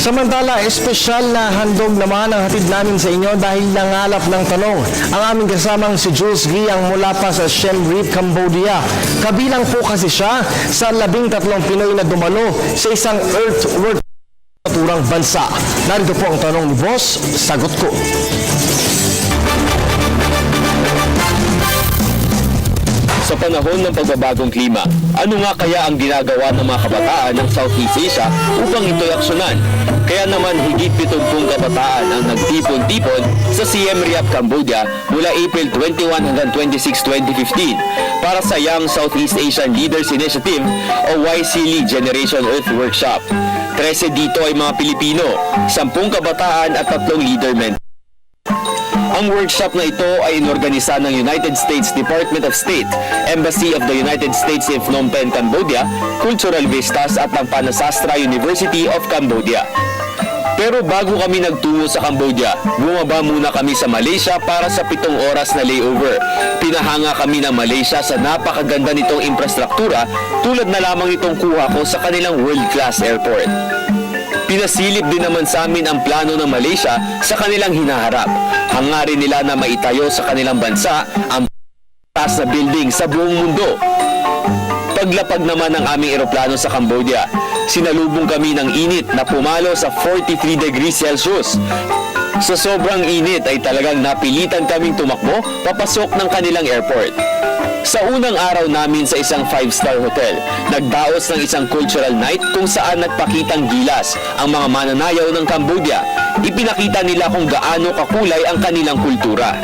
Samantala, espesyal na handog naman ang hatid namin sa inyo dahil nangalap ng tanong ang aming kasamang si Jules Giang mula pa sa Siem Reap, Cambodia. Kabilang po kasi siya sa 13 Pinoy na dumalo sa isang earthwork naturang bansa. Narito po ang tanong ni Boss, sagot ko. Sa panahon ng pagbabagong klima, ano nga kaya ang ginagawa ng mga kabataan ng Southeast Asia upang ito'y aksyonan? Kaya naman higit 70 kabataan ang nagtipon-tipon sa Siem Reap, Cambodia mula April 21 hanggang 26, 2015 para sa Young Southeast Asian Leaders Initiative o YSEALI Generation Earth Workshop. 13 dito ay mga Pilipino, 10 kabataan at 3 leader men. Ang workshop na ito ay inorganisa ng United States Department of State, Embassy of the United States in Phnom Penh, Cambodia, Cultural Vistas at ang Panasastra University of Cambodia. Pero bago kami nagtungo sa Cambodia, bumaba muna kami sa Malaysia para sa 7 oras na layover. Pinahanga kami ng Malaysia sa napakaganda nitong infrastruktura tulad na lamang itong kuha ko sa kanilang world-class airport. Pinasilip din naman sa amin ang plano ng Malaysia sa kanilang hinaharap. Hangarin nila na maitayo sa kanilang bansa ang taas na building sa buong mundo. Paglapag naman ng aming eroplano sa Cambodia, sinalubong kami ng init na pumalo sa 43 degrees Celsius. Sa sobrang init ay talagang napilitan kaming tumakbo papasok ng kanilang airport. Sa unang araw namin sa isang 5-star hotel, nagdaos ng isang cultural night kung saan nagpakitang gilas ang mga mananayaw ng Cambodia. Ipinakita nila kung gaano kakulay ang kanilang kultura.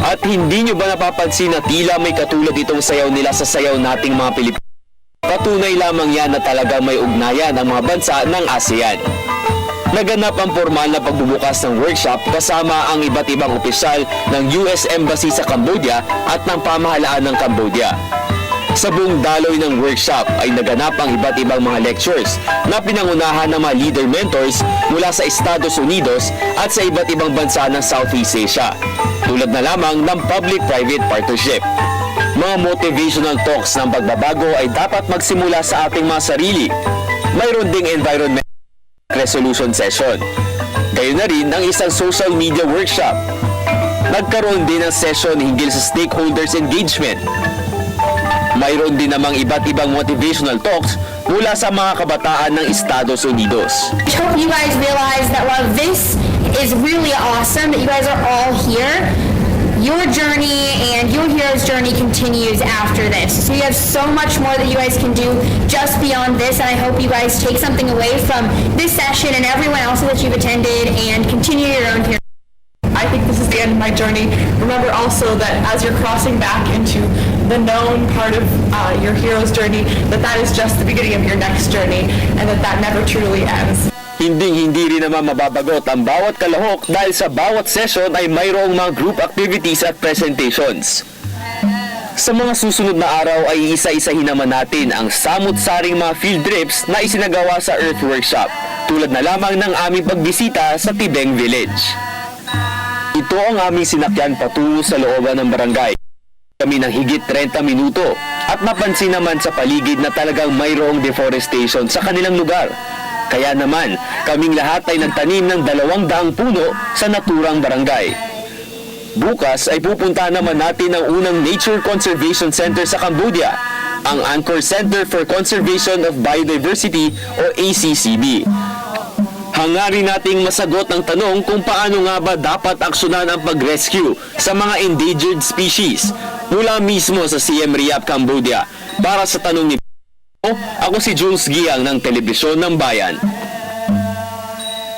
At hindi nyo ba napapansin na tila may katulad itong sayaw nila sa sayaw nating mga Pilipino? Patunay lamang yan na talagang may ugnayan ang mga bansa ng ASEAN. Naganap ang formal na pagbubukas ng workshop kasama ang iba't ibang opisyal ng US Embassy sa Cambodia at ng pamahalaan ng Cambodia. Sa buong daloy ng workshop ay naganap ang iba't ibang mga lectures na pinangunahan ng mga leader mentors mula sa Estados Unidos at sa iba't ibang bansa ng Southeast Asia, tulad na lamang ng public-private partnership. Mga motivational talks ng pagbabago ay dapat magsimula sa ating mga sarili. Mayroon ding environment resolution session. Gayon na rin ang isang social media workshop. Nagkaroon din ng session hinggil sa stakeholders engagement. Mayroon din namang iba't ibang motivational talks mula sa mga kabataan ng Estados Unidos. I hope you guys realize that while this is really awesome that you guys are all here, your journey and your hero's journey continues after this. So you have so much more that you guys can do just beyond this, and I hope you guys take something away from this session and everyone else that you've attended and continue your own hero. I think this is the end of my journey. Remember also that as you're crossing back into the known part of your hero's journey, that is just the beginning of your next journey, and that never truly ends. Hindi rin naman mababagot ang bawat kalahok dahil sa bawat session ay mayroong mga group activities at presentations. Sa mga susunod na araw ay isa-isahin naman natin ang samut-saring mga field trips na isinagawa sa Earth Workshop, tulad na lamang ng aming pagbisita sa Tibeng Village. Ito ang aming sinakyan patungo sa looban ng barangay. Kami ng higit 30 minuto at napansin naman sa paligid na talagang mayroong deforestation sa kanilang lugar. Kaya naman, kaming lahat ay nagtanim ng 200 puno sa naturang barangay. Bukas ay pupunta naman natin ang unang Nature Conservation Center sa Cambodia, ang Angkor Center for Conservation of Biodiversity o ACCB. Hangarin nating masagot ang tanong kung paano nga ba dapat aksyonan ang pag-rescue sa mga endangered species mula mismo sa Siem Reap, Cambodia. Para sa tanong ni ako si Jules Giang ng Telebisyon ng Bayan.